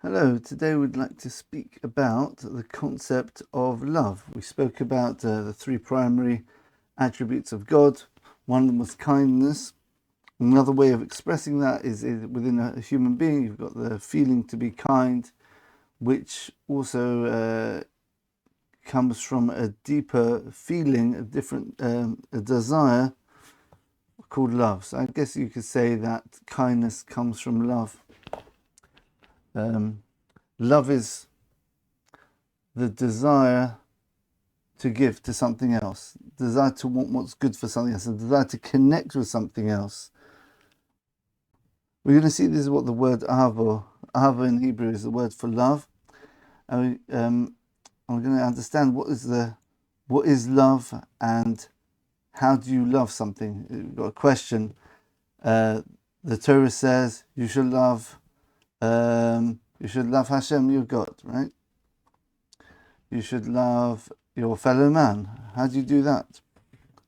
Hello, today we'd like to speak about the concept of love. We spoke about the three primary attributes of God. One of them was kindness. Another way of expressing that is within a human being, you've got the feeling to be kind, which also comes from a deeper feeling, a desire called love. So I guess you could say that kindness comes from love. Love is the desire to give to something else, desire to want what's good for something else, a desire to connect with something else. We're going to see this is what the word AHaVah in Hebrew is the word for love. And we're going to understand what is love and how do you love something. We've got a question. The Torah says you should love Hashem, your God, right? You should love your fellow man. How do you do that?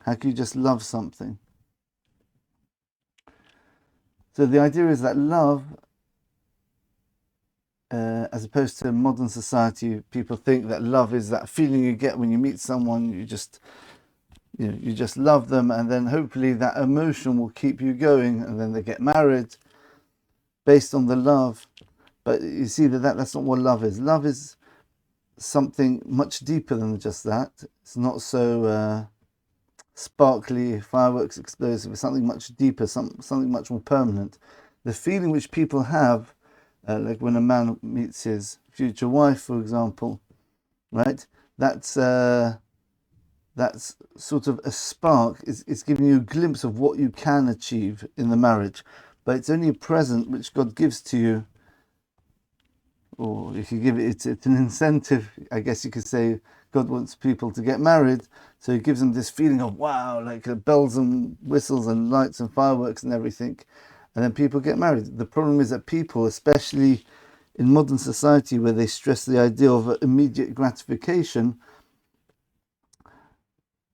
How can you just love something? So the idea is that love, as opposed to modern society, people think that love is that feeling you get when you meet someone. You just love them, and then hopefully that emotion will keep you going, and then they get married based on the love. But you see that's not what love is. Love is something much deeper than just that. It's not so sparkly, fireworks, explosive. It's something much deeper, something much more permanent. The feeling which people have, like when a man meets his future wife, for example, right? That's sort of a spark. It's giving you a glimpse of what you can achieve in the marriage, but it's only a present which God gives to you. Or if you give it's an incentive, I guess you could say. God wants people to get married, so he gives them this feeling of wow, like bells and whistles and lights and fireworks and everything, and then people get married. The problem is that people, especially in modern society where they stress the idea of immediate gratification,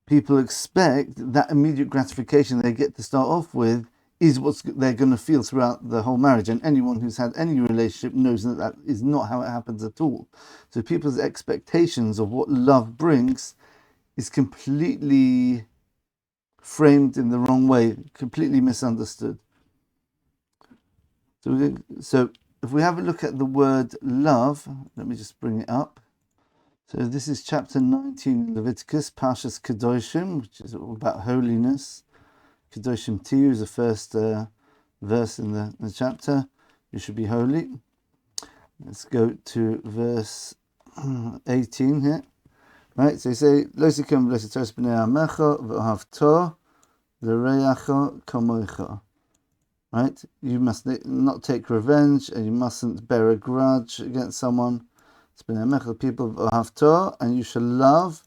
people expect that immediate gratification they get to start off with is what they're going to feel throughout the whole marriage. And anyone who's had any relationship knows that is not how it happens at all. So people's expectations of what love brings is completely framed in the wrong way, completely misunderstood. So if we have a look at the word love, let me just bring it up. So this is chapter 19 Leviticus, Parshas Kedoshim, which is all about holiness. Kedoshim Tiyu is the first verse in the chapter. You should be holy. Let's go to verse 18 here. Right, so you say, Lo sikem v'lesitos b'nei amecha v'ohavto l'reyacho kamoicha. Right, you must not take revenge, and you mustn't bear a grudge against someone. It's b'nei amecha, the people v'ohavto, and you shall love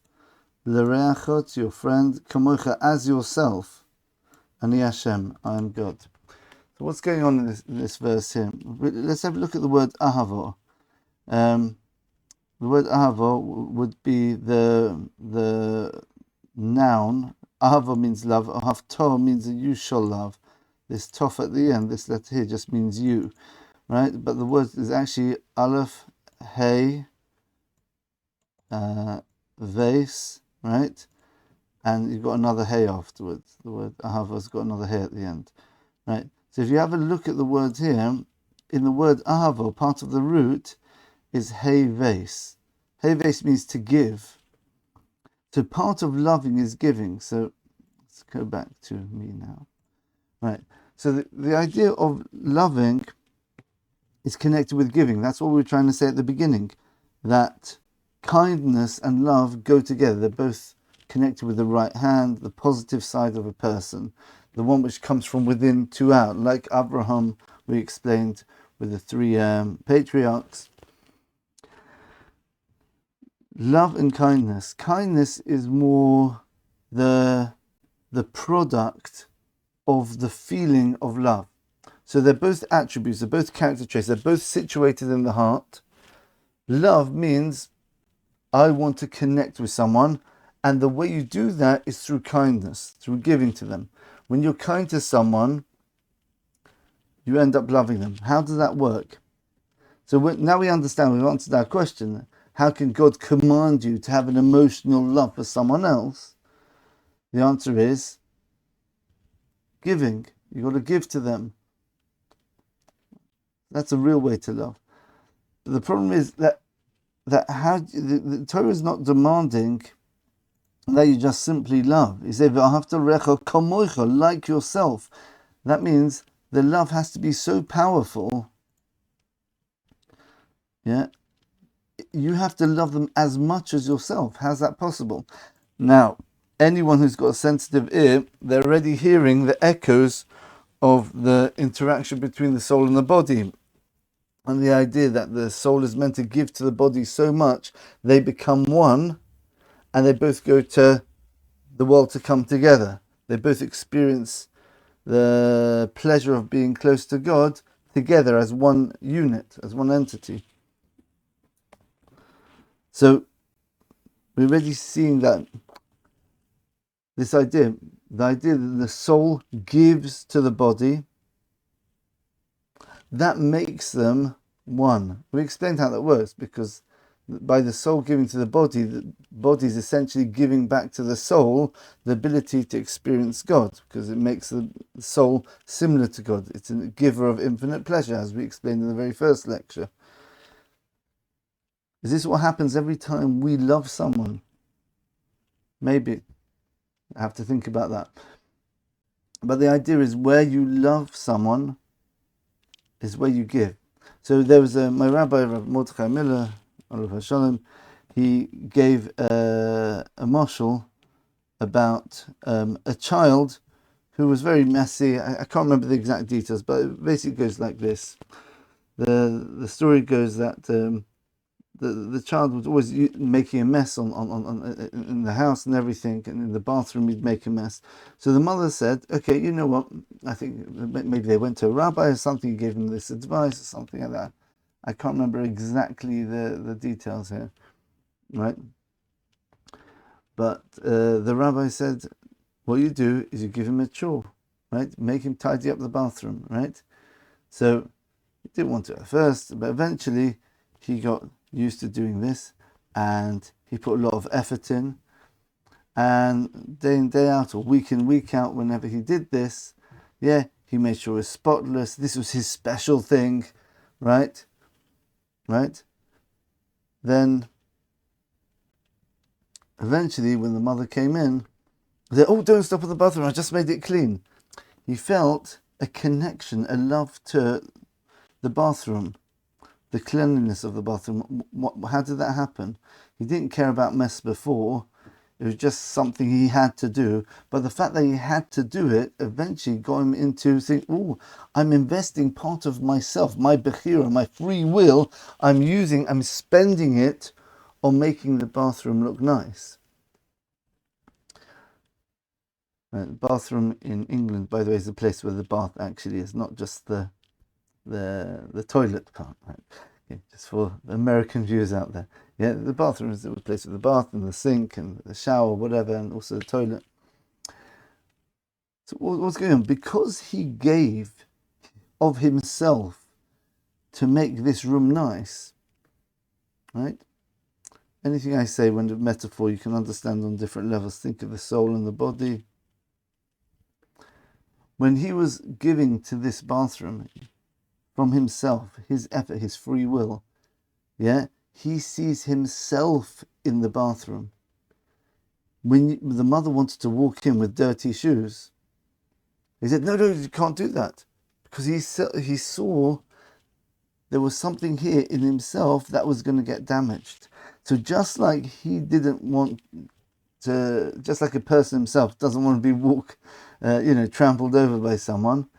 l'reyacho, to your friend, kamoicha, as yourself. Ani Hashem, I am God. So what's going on in this verse here? Let's have a look at the word AHaVah. The word AHaVah would be the noun. AHaVah means love. Ahavto means that you shall love. This tof at the end, this letter here, just means you, right? But the word is actually Aleph, Hey, Vase, right? And you've got another hey afterwards. The word AHaVah's got another hey at the end, right? So if you have a look at the words here, in the word AHaVah, part of the root is hey vase. Hey vase means to give. So part of loving is giving. So let's go back to me now, right? So the idea of loving is connected with giving. That's what we were trying to say at the beginning, that kindness and love go together. They're both connected with the right hand, the positive side of a person, the one which comes from within to out, like Abraham, we explained with the three patriarchs. Love and kindness. Kindness is more the product of the feeling of love. So they're both attributes, they're both character traits, they're both situated in the heart. Love means I want to connect with someone, and the way you do that is through kindness, through giving to them. When you're kind to someone, you end up loving them. How does that work? So now we understand, we've answered our question. How can God command you to have an emotional love for someone else? The answer is giving. You've got to give to them. That's a real way to love. But the problem is that the Torah is not demanding that you just simply love. He said, like yourself. That means the love has to be so powerful. Yeah. You have to love them as much as yourself. How's that possible? Now, anyone who's got a sensitive ear, they're already hearing the echoes of the interaction between the soul and the body. And the idea that the soul is meant to give to the body so much, they become one, and they both go to the world to come together. They both experience the pleasure of being close to God together as one unit, as one entity. So we're already seeing that this idea, the idea that the soul gives to the body, that makes them one. We explained how that works, because by the soul giving to the body is essentially giving back to the soul the ability to experience God, because it makes the soul similar to God. It's a giver of infinite pleasure, as we explained in the very first lecture. Is this what happens every time we love someone? Maybe. I have to think about that. But the idea is, where you love someone is where you give. So there was my rabbi, Rav Mordechai Miller, Aleph Shalom, he gave a mashal about a child who was very messy. I can't remember the exact details, but it basically goes like this. The story goes that the child was always making a mess in the house and everything, and in the bathroom he'd make a mess. So the mother said, okay, you know what, I think maybe they went to a rabbi or something, he gave them this advice or something like that. I can't remember exactly the details here, right? But the rabbi said, what you do is you give him a chore, right? Make him tidy up the bathroom, right? So he didn't want to at first, but eventually he got used to doing this, and he put a lot of effort in, and day in, day out, or week in, week out, whenever he did this, yeah, he made sure it was spotless. This was his special thing, right? Then eventually, when the mother came in, they said, oh, don't stop at the bathroom, I just made it clean. He felt a connection, a love to the bathroom, the cleanliness of the bathroom. How did that happen? He didn't care about mess before. It was just something he had to do. But the fact that he had to do it eventually got him into saying, oh, I'm investing part of myself, my bechira, my free will, I'm spending it on making the bathroom look nice. Bathroom in England, by the way, is the place where the bath actually is, not just the toilet part, right? Okay, just for the American viewers out there. Yeah, the bathroom is the place with the bath and the sink and the shower, whatever, and also the toilet. So what's going on? Because he gave of himself to make this room nice, right? Anything I say when the metaphor you can understand on different levels. Think of the soul and the body. When he was giving to this bathroom from himself, his effort, his free will, yeah, he sees himself in the bathroom. When the mother wanted to walk in with dirty shoes, he said, no, you can't do that. Because he saw there was something here in himself that was going to get damaged. So just like he didn't want to, just like a person himself doesn't want to be trampled over by someone,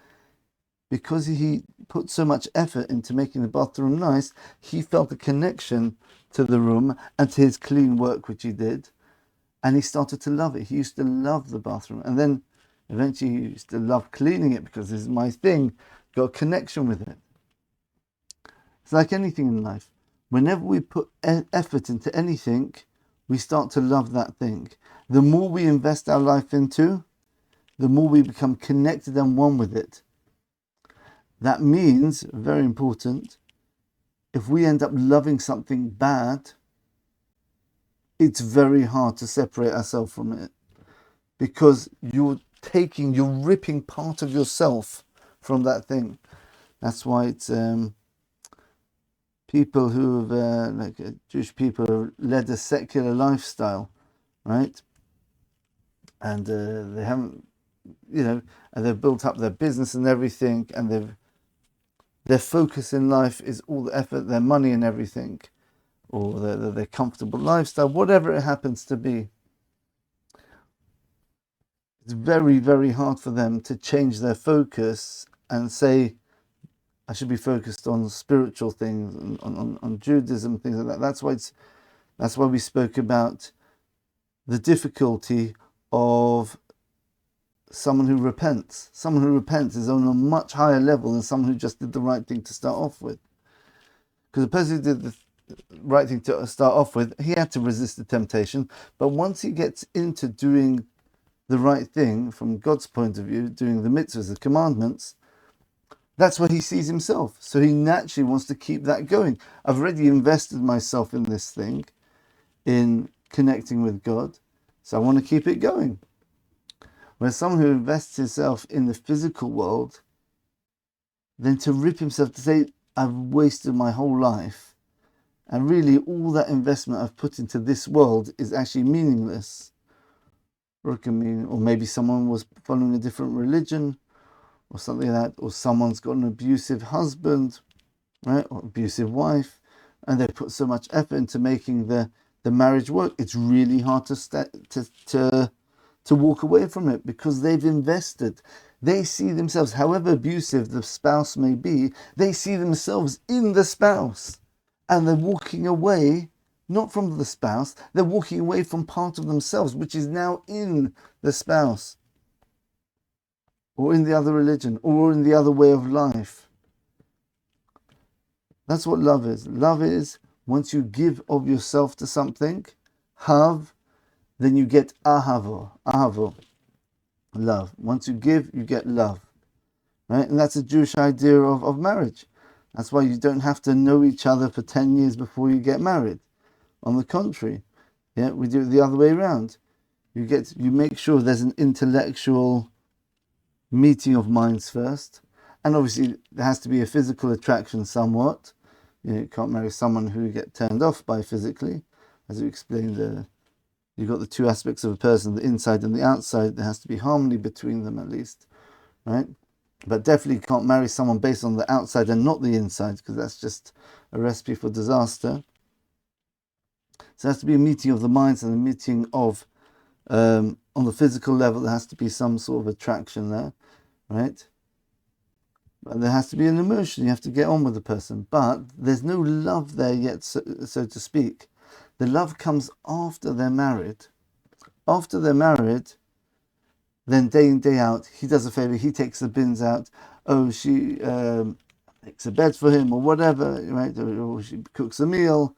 because he put so much effort into making the bathroom nice, he felt a connection to the room and to his clean work which he did, and he started to love it. He used to love the bathroom, and then eventually he used to love cleaning it because this is my thing, got a connection with it. It's like anything in life. Whenever we put effort into anything, we start to love that thing. The more we invest our life into, the more we become connected and one with it. That means, very important, if we end up loving something bad, it's very hard to separate ourselves from it, because you're ripping part of yourself from that thing. That's why it's people who've Jewish people have led a secular lifestyle, right? And they haven't, and they've built up their business and everything, and their focus in life is all the effort, their money and everything, or their comfortable lifestyle, whatever it happens to be. It's very, very hard for them to change their focus and say, I should be focused on spiritual things, on Judaism, things like that. That's why we spoke about the difficulty of someone who repents. Someone who repents is on a much higher level than someone who just did the right thing to start off with. Because the person who did the right thing to start off with, he had to resist the temptation. But once he gets into doing the right thing from God's point of view, doing the mitzvahs, the commandments, that's where he sees himself. So he naturally wants to keep that going. I've already invested myself in this thing, in connecting with God, so I want to keep it going. Whereas someone who invests himself in the physical world, then to rip himself, to say, I've wasted my whole life, and really all that investment I've put into this world is actually meaningless. Or maybe someone was following a different religion, or something like that, or someone's got an abusive husband, right, or abusive wife, and they put so much effort into making the marriage work. It's really hard to walk away from it, because they've invested. They see themselves, however abusive the spouse may be, they see themselves in the spouse, and they're walking away not from the spouse, they're walking away from part of themselves which is now in the spouse, or in the other religion, or in the other way of life. That's what love is. Love is, once you give of yourself to something, HaV, then you get AHaVah, love. Once you give, you get love, right? And that's a Jewish idea of marriage. That's why you don't have to know each other for 10 years before you get married. On the contrary, we do it the other way around. You make sure there's an intellectual meeting of minds first, and obviously there has to be a physical attraction somewhat. You can't marry someone who you get turned off by physically, as we explained. You've got the two aspects of a person, the inside and the outside. There has to be harmony between them, at least, right? But definitely can't marry someone based on the outside and not the inside, because that's just a recipe for disaster. So there has to be a meeting of the minds, and a meeting of, on the physical level, there has to be some sort of attraction there, right? But there has to be an emotion. You have to get on with the person, but there's no love there yet, so to speak. The love comes after they're married. After they're married, then day in, day out, he does a favor, he takes the bins out. Oh, she makes a bed for him or whatever, right? Or she cooks a meal.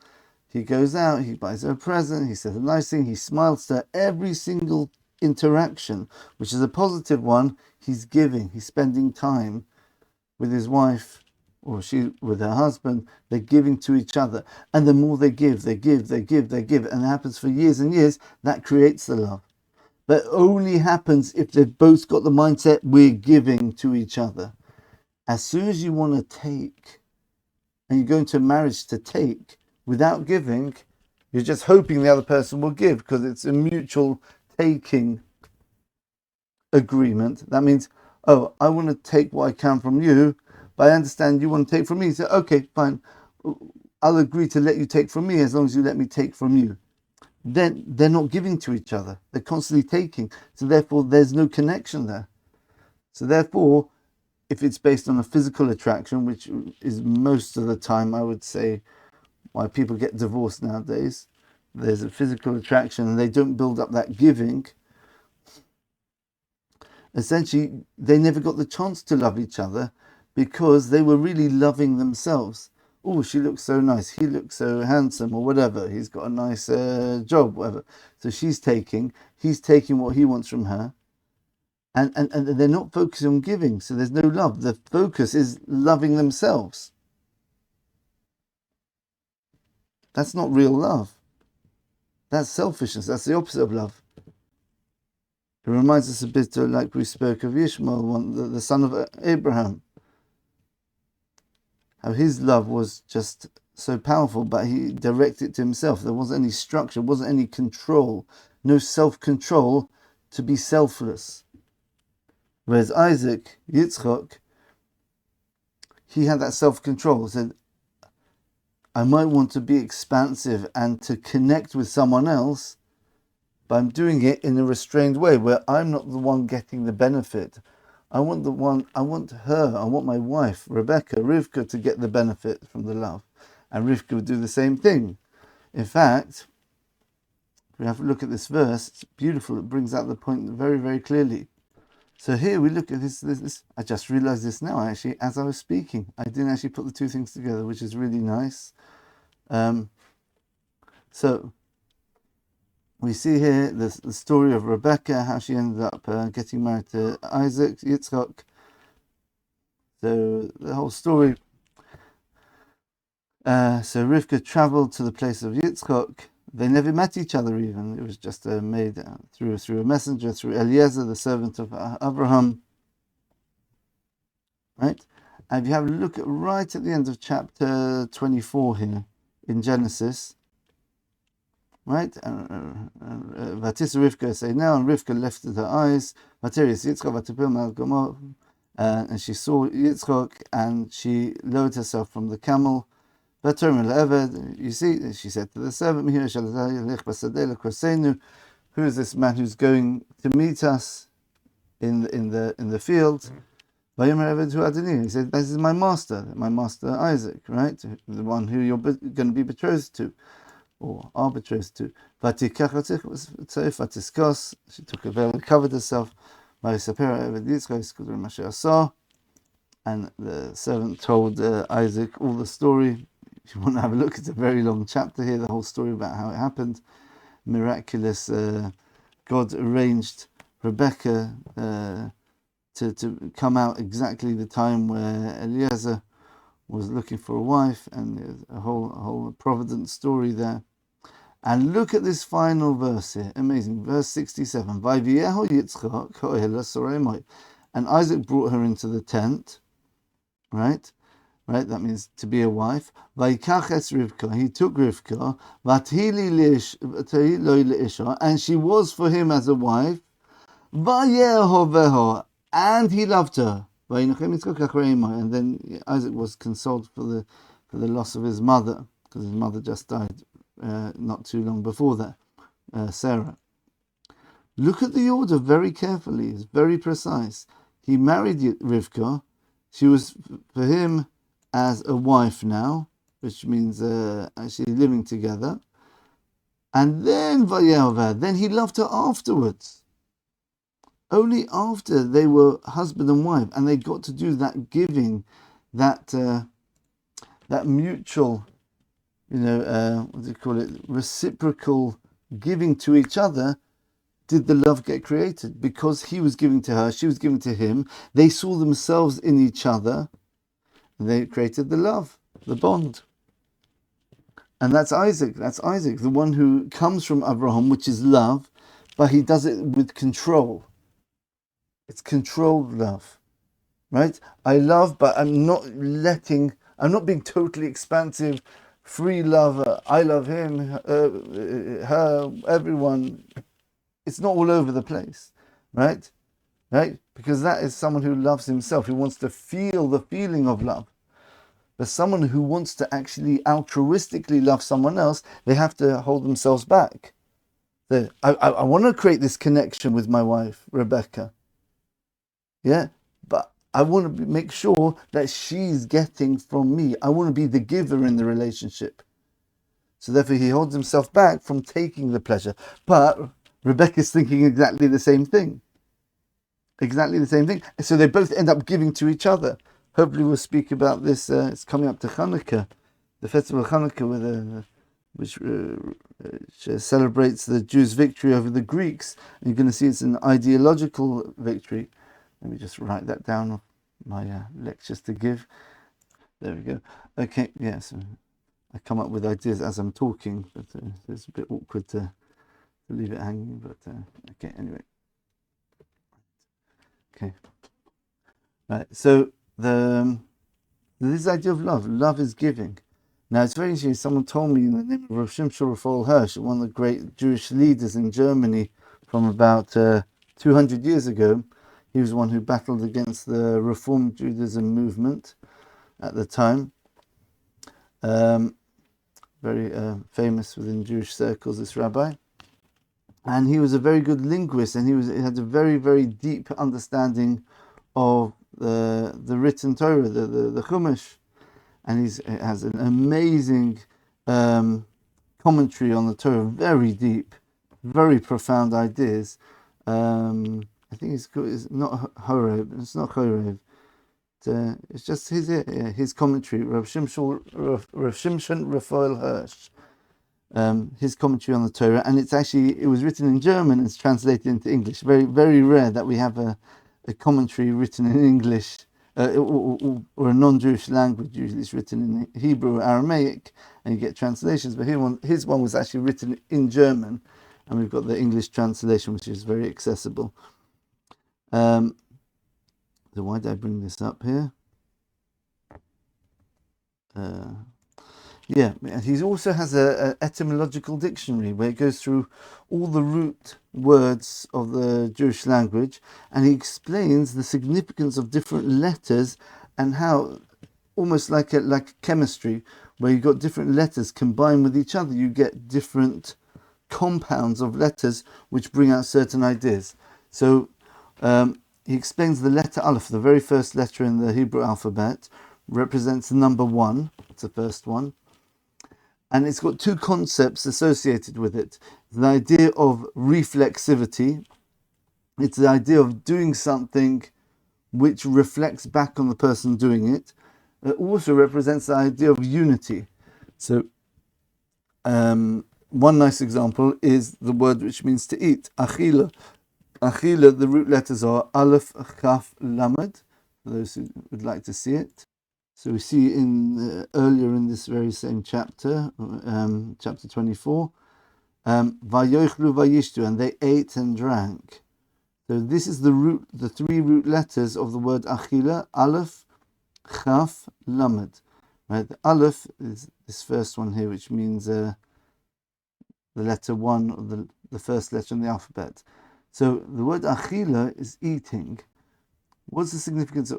He goes out, he buys her a present, he says a nice thing, he smiles to her. Every single interaction, which is a positive one, he's giving, he's spending time with his wife, or she with her husband. They're giving to each other, and the more they give, and it happens for years and years. That creates the love. But it only happens if they've both got the mindset, we're giving to each other. As soon as you want to take, and you go into marriage to take without giving, you're just hoping the other person will give, because it's a mutual taking agreement. That means, oh, I want to take what I can from you, but I understand you want to take from me. So, okay, fine. I'll agree to let you take from me as long as you let me take from you. Then they're not giving to each other. They're constantly taking. So therefore, there's no connection there. So therefore, if it's based on a physical attraction, which is most of the time, I would say, why people get divorced nowadays, there's a physical attraction and they don't build up that giving. Essentially, they never got the chance to love each other, because they were really loving themselves. Oh, she looks so nice, he looks so handsome, or whatever, he's got a nice job, whatever. So he's taking what he wants from her, and they're not focusing on giving, so there's no love. The focus is loving themselves. That's not real love. That's selfishness. That's the opposite of love. It reminds us a bit like we spoke of Ishmael, the son of Abraham. How his love was just so powerful, but he directed it to himself. There wasn't any structure, wasn't any control, no self-control to be selfless. Whereas Isaac, Yitzchak, he had that self-control. He said, I might want to be expansive and to connect with someone else, but I'm doing it in a restrained way where I'm not the one getting the benefit. I want her, I want my wife, Rebecca, Rivka, to get the benefit from the love. And Rivka would do the same thing. In fact, if we have a look at this verse, it's beautiful. It brings out the point very, very clearly. So here we look at this. I just realized this now, actually, as I was speaking. I didn't actually put the two things together, which is really nice. So we see here the story of Rebecca, how she ended up getting married to Isaac, Yitzchak. So the whole story. So Rivka traveled to the place of Yitzchak. They never met each other even. It was just made through a messenger, through Eliezer, the servant of Abraham. Right? And if you have a look right at the end of chapter 24 here in Genesis, right? Vatis Rivka say now, and Rivka lifted her eyes. Vateris Yitzchak vatipil mal gomor, and she saw Yitzchak, and she lowered herself from the camel. You see, she said to the servant, who is this man who's going to meet us in the field? He said, this is my master Isaac, right? The one who you're going to be betrothed to, or are betrothed to. She took a veil and covered herself. And the servant told Isaac all the story. If you want to have a look, it's a very long chapter here, the whole story about how it happened. Miraculous. God arranged Rebecca to come out exactly the time where Eliezer was looking for a wife, and there's a whole providence story there. And look at this final verse here, amazing, verse 67. And Isaac brought her into the tent, right? Right, that means to be a wife. Rivka, he took Rivka, and she was for him as a wife. And he loved her. And then Isaac was consoled for the loss of his mother, because his mother just died not too long before that, Sarah. Look at the order very carefully. It's very precise. He married Rivka. She was for him as a wife now, which means actually living together. And then then he loved her afterwards. Only after they were husband and wife, and they got to do that giving, that mutual, what do you call it, reciprocal giving to each other, did the love get created. Because he was giving to her, she was giving to him, they saw themselves in each other, and they created the love, the bond. And that's Isaac, the one who comes from Abraham, which is love, but he does it with control. It's controlled love, right? I love, but I'm not being totally expansive, free lover. I love him, her, everyone. It's not all over the place, right? Right? Because that is someone who loves himself, who wants to feel the feeling of love. But someone who wants to actually altruistically love someone else, they have to hold themselves back. I want to create this connection with my wife, Rebecca. Yeah, but I want to make sure that she's getting from me. I want to be the giver in the relationship. So therefore he holds himself back from taking the pleasure. But Rebecca's thinking exactly the same thing. Exactly the same thing. So they both end up giving to each other. Hopefully we'll speak about this. It's coming up to Hanukkah, the festival of Hanukkah, which celebrates the Jews' victory over the Greeks. And you're going to see it's an ideological victory. Let me just write that down on my lectures to give. There we go. Okay, yes. I come up with ideas as I'm talking, but it's a bit awkward to leave it hanging. But okay, anyway. Okay. Right. So this idea of love. Love is giving. Now it's very interesting. Someone told me in the name of Rav Shimshon Raphael Hirsch, one of the great Jewish leaders in Germany from about 200 years ago. He was the one who battled against the Reform Judaism movement at the time. Very famous within Jewish circles, this rabbi. And he was a very good linguist, and he had a very, very deep understanding of the written Torah, the Chumash. And he has an amazing commentary on the Torah, very deep, very profound ideas. I think it's not Horeb. It's not Horeb. It's just his commentary. Rav Shimshon Raphael Hirsch. His commentary on the Torah, and it was written in German and it's translated into English. Very, very rare that we have a commentary written in English or a non-Jewish language. Usually it's written in Hebrew or Aramaic and you get translations, but his one was actually written in German, and we've got the English translation, which is very accessible. So why did I bring this up here? He also has an etymological dictionary where it goes through all the root words of the Jewish language, and he explains the significance of different letters and how, almost like chemistry, where you've got different letters combined with each other, you get different compounds of letters which bring out certain ideas. So he explains the letter Aleph, the very first letter in the Hebrew alphabet, represents the number 1. It's the first one. And it's got two concepts associated with it. The idea of reflexivity. It's the idea of doing something which reflects back on the person doing it. It also represents the idea of unity. So one nice example is the word which means to eat, achila. Achila, the root letters are Aleph, HaV, Lamed, for those who would like to see it. So we see earlier in this very same chapter, chapter 24, Vayochlu Vayishtu, and they ate and drank. So this is the three root letters of the word Achila, Aleph, HaV, Lamed. Right, the Aleph is this first one here, which means the letter 1, or the first letter in the alphabet. So the word Achila is eating. What's the significance of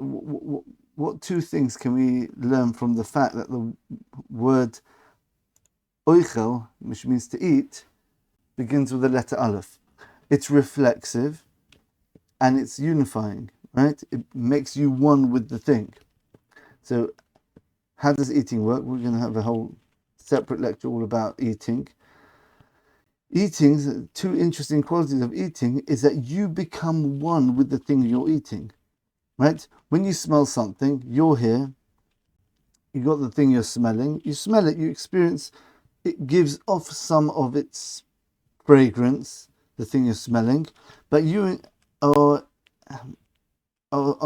what two things can we learn from the fact that the word oichel, which means to eat, begins with the letter Aleph? It's reflexive and it's unifying, right? It makes you one with the thing. So how does eating work? We're going to have a whole separate lecture all about eating. Eating, two interesting qualities of eating is that you become one with the thing you're eating. Right? When you smell something, you're here, you got the thing you're smelling, you smell it, you experience, it gives off some of its fragrance, the thing you're smelling, but you are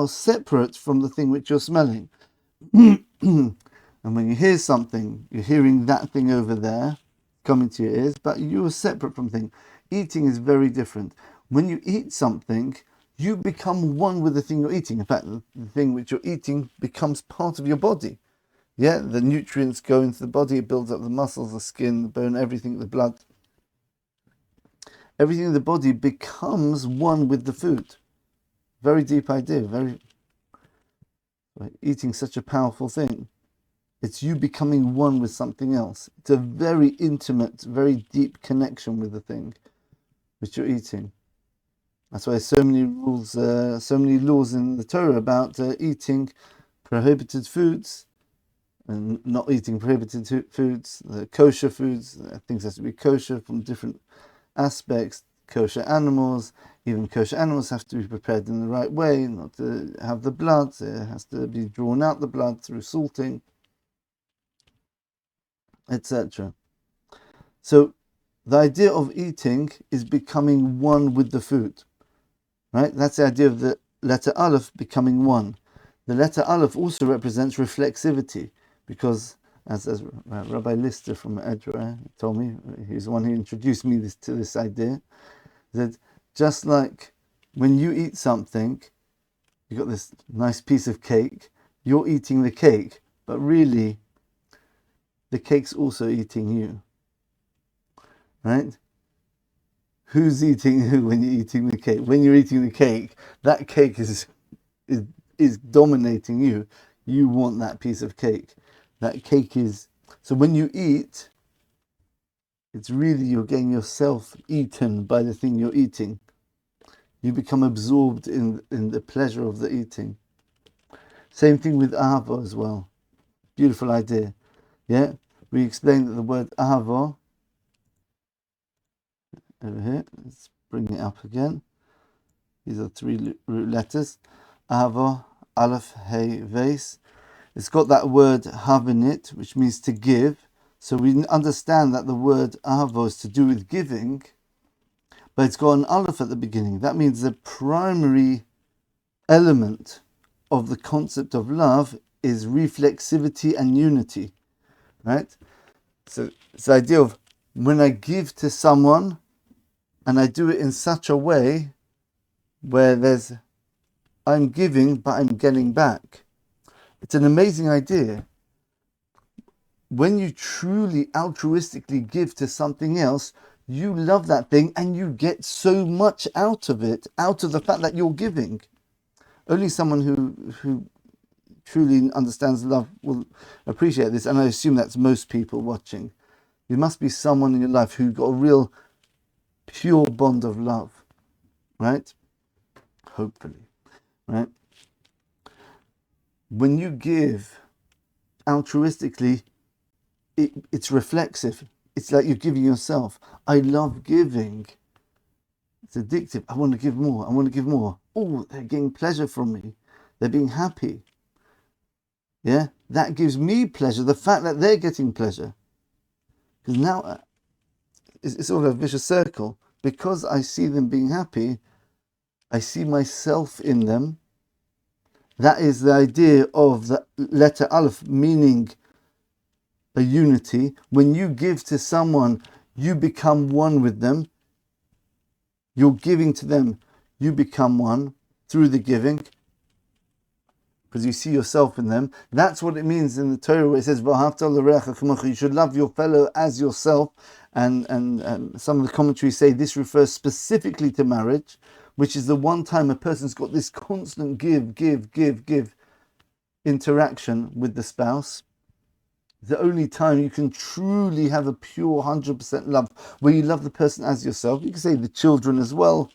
separate from the thing which you're smelling. And when you hear something, you're hearing that thing over there coming to your ears, but you are separate from thing. Eating is very different. When you eat something, you become one with the thing you're eating. In fact, the thing which you're eating becomes part of your body. Yeah, the nutrients go into the body, it builds up the muscles, the skin, the bone, everything, the blood. Everything in the body becomes one with the food. Very deep idea. Eating such a powerful thing. It's you becoming one with something else. It's a very intimate, very deep connection with the thing which you're eating. That's why so many rules, so many laws in the Torah about eating prohibited foods and not eating prohibited foods, the kosher foods, things have to be kosher from different aspects, kosher animals, even kosher animals have to be prepared in the right way, not to have the blood, it has to be drawn out the blood through salting, etc. So the idea of eating is becoming one with the food. Right? That's the idea of the letter Aleph becoming one. The letter Aleph also represents reflexivity, because as Rabbi Lister from Edra told me, he's the one who introduced me to this idea, that just like when you eat something, you got this nice piece of cake, you're eating the cake, but really the cake's also eating you, right? Who's eating who when you're eating the cake? When you're eating the cake, that cake is dominating you. You want that piece of cake. That cake is... So when you eat, it's really you're getting yourself eaten by the thing you're eating. You become absorbed in the pleasure of the eating. Same thing with AHaVah as well. Beautiful idea. Yeah? We explained that the word AHaVah, over here, let's bring it up again. These are three root letters. AHaVah, Aleph, HaV. It's got that word HaV in it, which means to give. So we understand that the word AHaVah is to do with giving, but it's got an Aleph at the beginning. That means the primary element of the concept of love is reflexivity and unity, right? So it's the idea of when I give to someone and I do it in such a way where I'm giving but I'm getting back. It's an amazing idea. When you truly altruistically give to something else, you love that thing and you get so much out of it, out of the fact that you're giving. Only someone who truly understands love will appreciate this, and I assume that's most people watching. There must be someone in your life who got a real pure bond of love, right? Hopefully, right? When you give altruistically, it's reflexive. It's like you're giving yourself. I love giving. It's addictive. I want to give more. I want to give more. Oh, they're getting pleasure from me. They're being happy. Yeah, that gives me pleasure. The fact that they're getting pleasure. Because now it's sort of a vicious circle. Because I see them being happy, I see myself in them. That is the idea of the letter Aleph, meaning a unity. When you give to someone, you become one with them. You're giving to them, you become one through the giving, because you see yourself in them. That's what it means in the Torah where it says, you should love your fellow as yourself. And some of the commentaries say this refers specifically to marriage, which is the one time a person's got this constant give interaction with the spouse. The only time you can truly have a pure 100% love, where you love the person as yourself. You can say the children as well.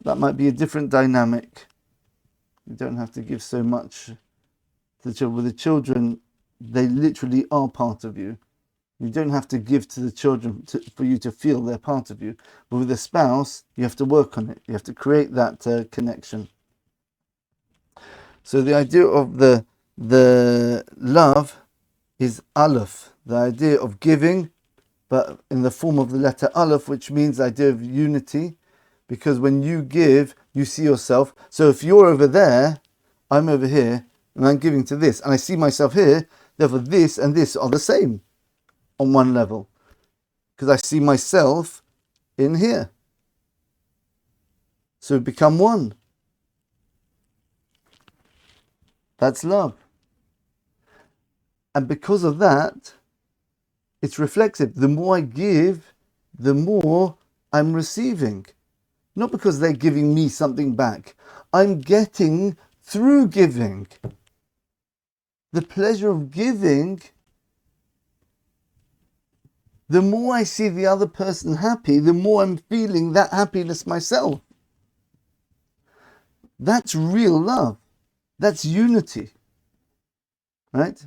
That might be a different dynamic. You don't have to give so much to the children. With the children, they literally are part of you. You don't have to give to the children for you to feel they're part of you. But with a spouse, you have to work on it. You have to create that connection. So the idea of the love is Aleph, the idea of giving, but in the form of the letter Aleph, which means the idea of unity, because when you give, you see yourself. So if you're over there, I'm over here, and I'm giving to this, and I see myself here, therefore this and this are the same on one level, because I see myself in here. So become one. That's love. And because of that, it's reflexive. The more I give, the more I'm receiving. Not because they're giving me something back. I'm getting through giving. The pleasure of giving, the more I see the other person happy, the more I'm feeling that happiness myself. That's real love. That's unity. Right?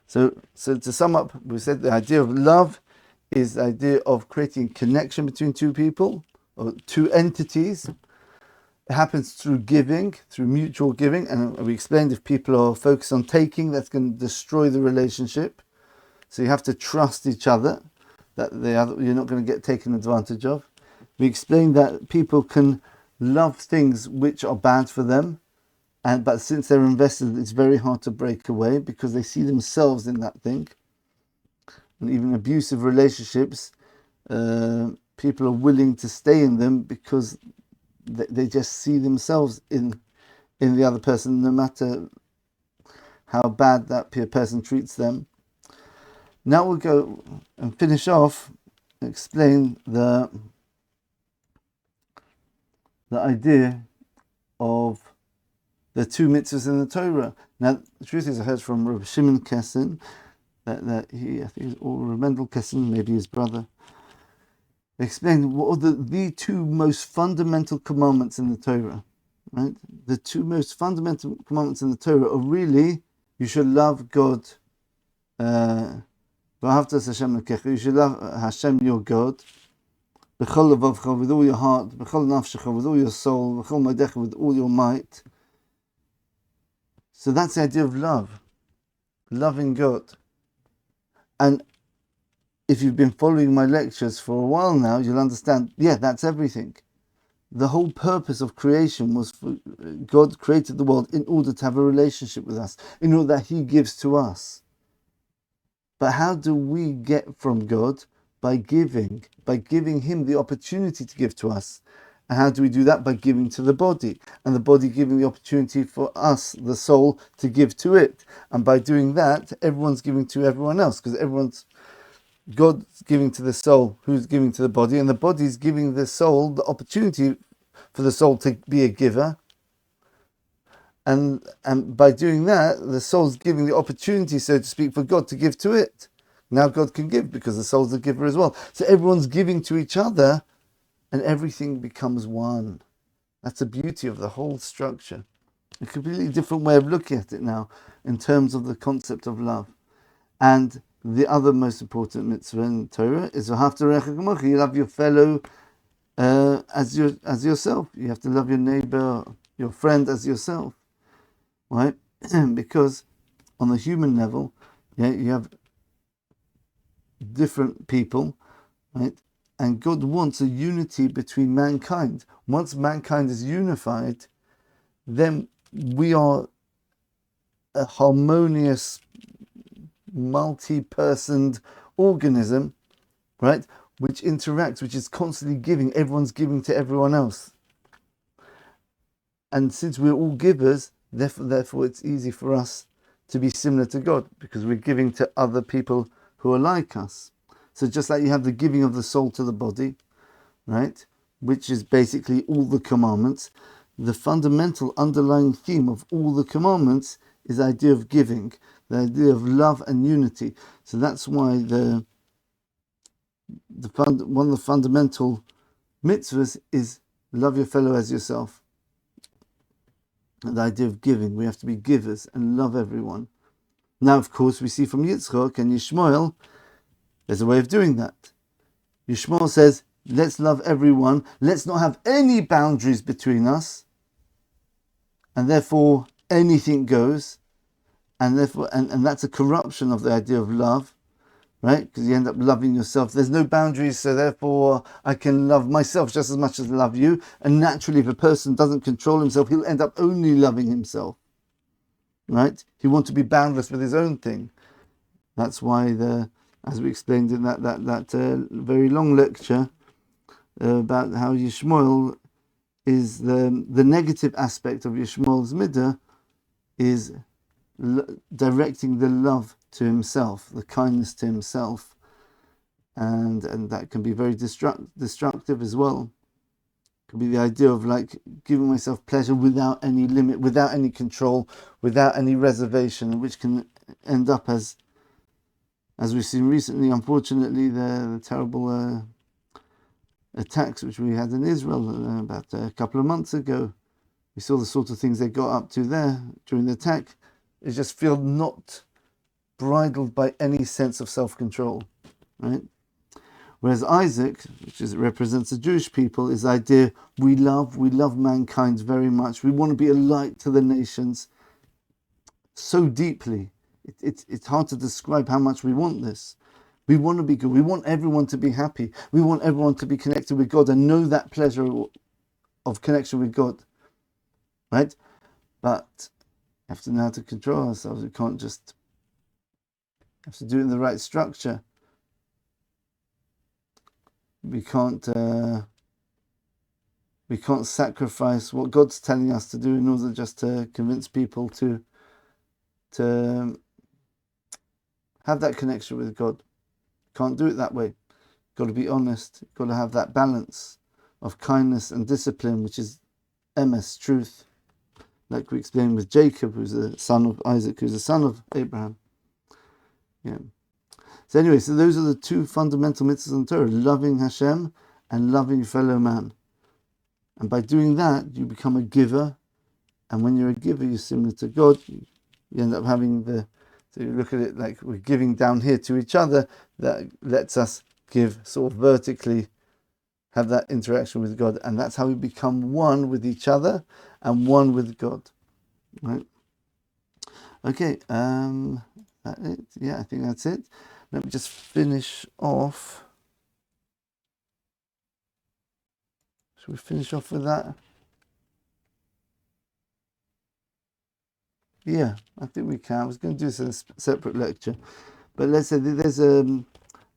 So to sum up, we said the idea of love is the idea of creating connection between two people or two entities. It happens through giving, through mutual giving, and we explained if people are focused on taking, that's going to destroy the relationship. So you have to trust each other, that you're not going to get taken advantage of. We explained that people can love things which are bad for them, but since they're invested, it's very hard to break away because they see themselves in that thing. And even abusive relationships, people are willing to stay in them because they just see themselves in the other person, no matter how bad that person treats them. Now we'll go and finish off, explain the idea of the two mitzvahs in the Torah. Now, the truth is, I heard from Rabbi Shimon Kessin that he, I think, or Mendel Kessin, maybe his brother, explained what are the two most fundamental commandments in the Torah. Right, the two most fundamental commandments in the Torah are really you should love God. You should love Hashem your God. B'chol levavcha, with all your heart, b'chol nafshecha, with all your soul, b'chol modecha, with all your might. So that's the idea of love, loving God. And if you've been following my lectures for a while now, you'll understand, that's everything. The whole purpose of creation was for God created the world in order to have a relationship with us, in order that He gives to us. But how do we get from God? By giving Him the opportunity to give to us. And how do we do that? By giving to the body, and the body giving the opportunity for us, the soul, to give to it. And by doing that, everyone's giving to everyone else, because God's giving to the soul, who's giving to the body, and the body's giving the soul the opportunity for the soul to be a giver. And by doing that, the soul's giving the opportunity, so to speak, for God to give to it. Now God can give because the soul's the giver as well. So everyone's giving to each other and everything becomes one. That's the beauty of the whole structure. A completely different way of looking at it now in terms of the concept of love. And the other most important mitzvah in Torah is you love your fellow as yourself. You have to love your neighbor, your friend as yourself. Right? Because on the human level, you have different people, right? And God wants a unity between mankind. Once mankind is unified, then we are a harmonious, multi-personed organism, right? Which interacts, which is constantly giving. Everyone's giving to everyone else. And since we're all givers, therefore it's easy for us to be similar to God, because we're giving to other people who are like us. So just like you have the giving of the soul to the body, right, which is basically all the commandments, the fundamental underlying theme of all the commandments is the idea of giving, the idea of love and unity. So that's why one of the fundamental mitzvahs is love your fellow as yourself. And the idea of giving, we have to be givers and love everyone. Now, of course, we see from Yitzchak and Yishmael, there's a way of doing that. Yishmael says, let's love everyone, let's not have any boundaries between us, and therefore anything goes, and therefore, and that's a corruption of the idea of love, right? Because you end up loving yourself. There's no boundaries, so therefore I can love myself just as much as I love you. And naturally, if a person doesn't control himself, he'll end up only loving himself, right? He wants to be boundless with his own thing. That's why as we explained in that very long lecture about how Yishmael is the negative aspect of Yishmael's midah is directing the love to himself, the kindness to himself, and that can be very destructive as well. It can be the idea of like giving myself pleasure without any limit, without any control, without any reservation, which can end up as we've seen recently, unfortunately, the terrible attacks which we had in Israel about a couple of months ago. We saw the sort of things they got up to there during the attack. It just feel not bridled by any sense of self-control, right? Whereas Isaac, which represents the Jewish people, is the idea we love mankind very much. We want to be a light to the nations so deeply. It's hard to describe how much we want this. We want to be good. We want everyone to be happy. We want everyone to be connected with God and know that pleasure of connection with God, right? But we have to know how to control ourselves. We can't just have to do it in the right structure. We can't sacrifice what God's telling us to do in order just to convince people to have that connection with God. Can't do it that way. Got to be honest. Got to have that balance of kindness and discipline, which is emes, truth, like we explained with Jacob, who's the son of Isaac, who's the son of Abraham. Yeah. So anyway, so those are the two fundamental mitzvahs in Torah: loving Hashem and loving fellow man. And by doing that, you become a giver. And when you're a giver, you're similar to God. You end up having so you look at it like we're giving down here to each other. That lets us give sort of vertically, have that interaction with God. And that's how we become one with each other and one with God. Right? Okay, that it? Yeah, I think that's it. Let me just finish off. Should we finish off with that? Yeah, I think we can. I was going to do this in a separate lecture. But let's say there's a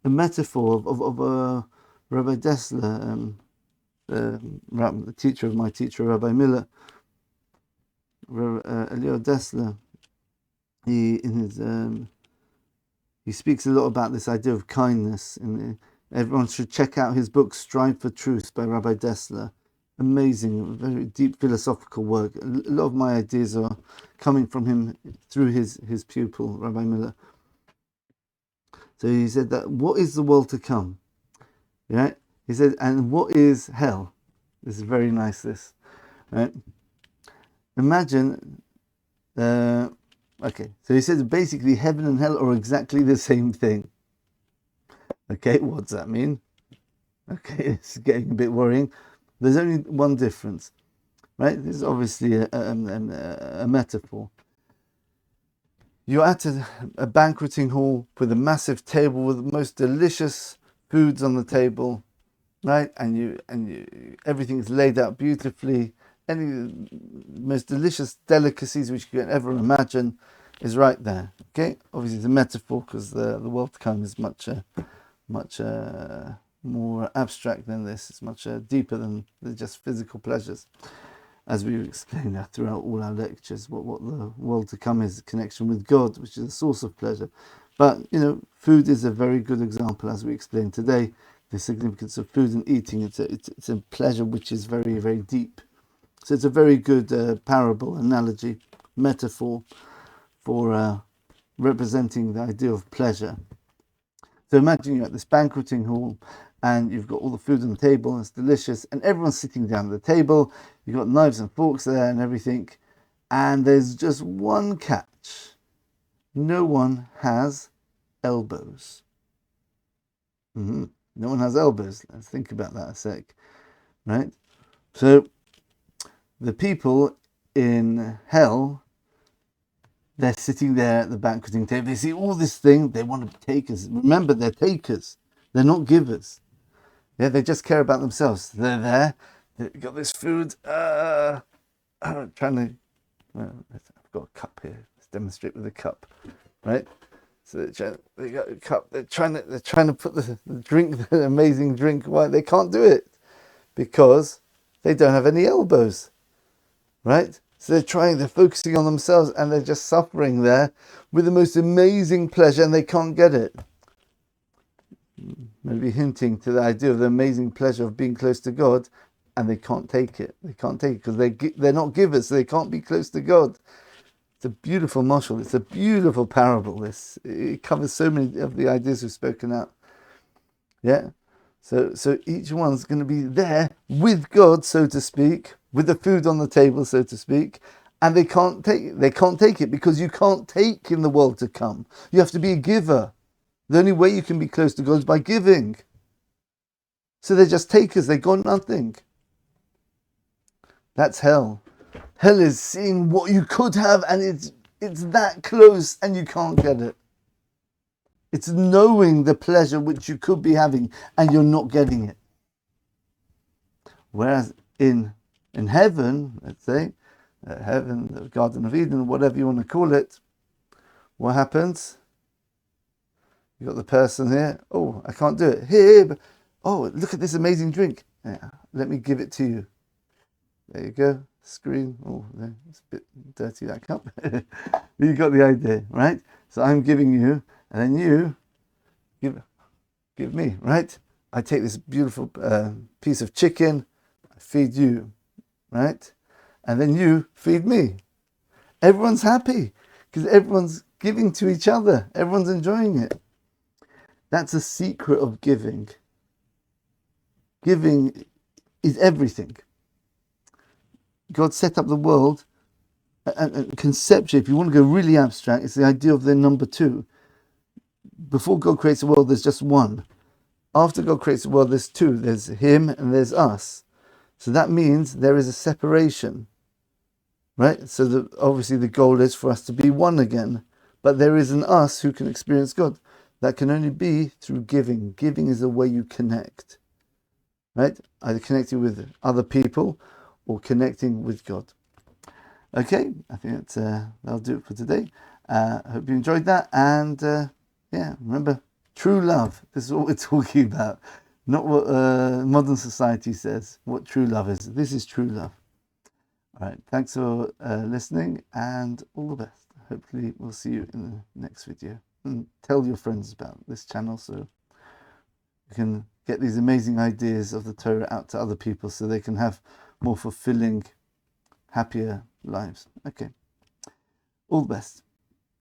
metaphor of Rabbi Dessler, the teacher of my teacher, Rabbi Miller, Elio Dessler. He speaks a lot about this idea of kindness. And everyone should check out his book, Strive for Truth by Rabbi Dessler. Amazing, very deep philosophical work. A lot of my ideas are coming from him through his pupil, Rabbi Miller. So he said that, what is the world to come? Right? He said, and what is hell? This is very nice, this. Right? Imagine, okay, so he said basically heaven and hell are exactly the same thing. Okay, what does that mean? Okay, it's getting a bit worrying. There's only one difference, right? This is obviously a metaphor. You're at a banqueting hall with a massive table with the most delicious foods on the table, right? And everything is laid out beautifully. Any most delicious delicacies which you can ever imagine is right there. Okay, obviously it's a metaphor because the world to come is much more abstract than this. It's much deeper than just physical pleasures, as we explained throughout all our lectures. What the world to come is, a connection with God, which is a source of pleasure. But food is a very good example, as we explained today. The significance of food and eating. It's a pleasure which is very, very deep. So it's a very good parable, analogy, metaphor for representing the idea of pleasure. So imagine you're at this banqueting hall and you've got all the food on the table and it's delicious and everyone's sitting down at the table. You've got knives and forks there and everything. And there's just one catch. No one has elbows. No one has elbows. Let's think about that a sec. Right? So the people in hell, they're sitting there at the banqueting table. They see all this thing. They want to be takers. Remember, they're takers. They're not givers. Yeah, they just care about themselves. They're there. They've got this food. I've got a cup here. Let's demonstrate with a cup, right? So they got a cup. They're trying to put the drink, the amazing drink. Why they can't do it? Because they don't have any elbows, right? So they're focusing on themselves and they're just suffering there with the most amazing pleasure and they can't get it. Maybe hinting to the idea of the amazing pleasure of being close to God, and they can't take it. They can't take it because they're not givers, so they can't be close to God. It's a beautiful mashal. It's a beautiful parable. It covers so many of the ideas we've spoken out. Yeah. So each one's going to be there with God, so to speak, with the food on the table, so to speak, and they can't take it because you can't take in the world to come. You have to be a giver. The only way you can be close to God is by giving. So they're just takers. They got nothing. That's hell. Hell is seeing what you could have and it's that close and you can't get it. It's knowing the pleasure which you could be having and you're not getting it. Whereas in heaven, let's say, heaven, the Garden of Eden, whatever you want to call it, what happens? You got the person here. Oh, I can't do it. Here, but, oh, look at this amazing drink. Yeah, let me give it to you. There you go. Screen. Oh, it's a bit dirty, that cup. You got the idea, right? So I'm giving you, and then you give me, right? I take this beautiful piece of chicken, I feed you, right? And then you feed me. Everyone's happy because everyone's giving to each other. Everyone's enjoying it. That's a secret of giving. Giving is everything. God set up the world, and conceptually, if you want to go really abstract, it's the idea of the number two. Before God creates the world, there's just one. After God creates the world, there's two. There's him and there's us. So that means there is a separation, right? So obviously the goal is for us to be one again. But there is an us who can experience God. That can only be through giving. Giving is a way you connect, right? Either connecting with other people or connecting with God. Okay, I think that'll do it for today. I hope you enjoyed that. And remember, true love. This is what we're talking about. Not what modern society says, what true love is. This is true love. All right, thanks for listening and all the best. Hopefully we'll see you in the next video. And tell your friends about this channel so you can get these amazing ideas of the Torah out to other people so they can have more fulfilling, happier lives. Okay, all the best.